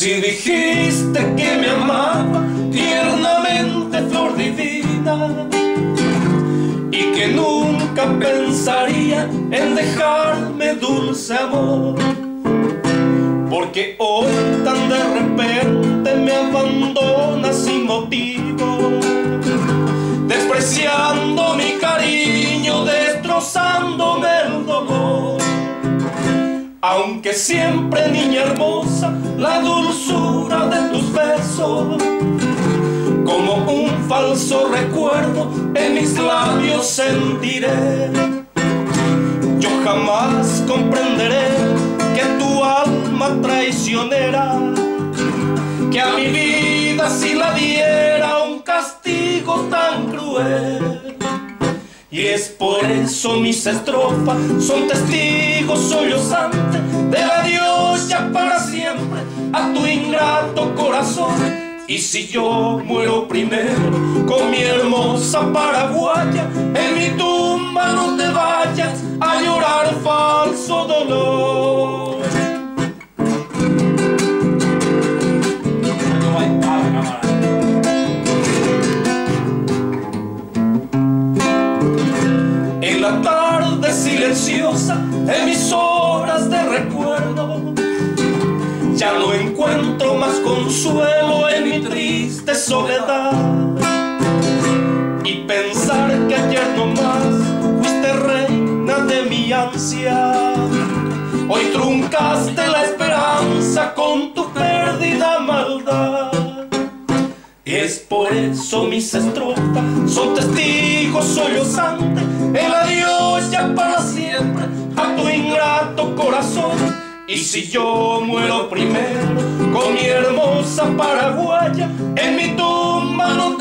Si dijiste que me amaba tiernamente, flor divina, y que nunca pensaría en dejarme, dulce amor, porque hoy tan de repente me abandonas sin motivo, despreciando mi cariño, destrozándome el dolor. Aunque siempre, niña hermosa, la dulzura de tus besos, como un falso recuerdo, en mis labios sentiré. Yo jamás comprenderé que tu alma traicionera, que a mi vida si la diera un castigo tan cruel. Y es por eso mis estrofas son testigos sollozantes del adiós ya para siempre a tu ingrato corazón. Y si yo muero primero con mi hermosa paraguaya, en mi tumba no te vayas a llorar falso dolor. En la tarde silenciosa, en mis obras de recuerdo, ya no encuentro más consuelo en mi triste soledad. Y pensar que ayer nomás fuiste reina de mi ansia, hoy truncaste la esperanza con tu perdida maldad. Y es por eso mis estrofas son testigos sollozantes, el adiós ya para siempre a tu ingrato corazón. Y si yo muero primero con mi hermosa paraguaya, en mi tumba no te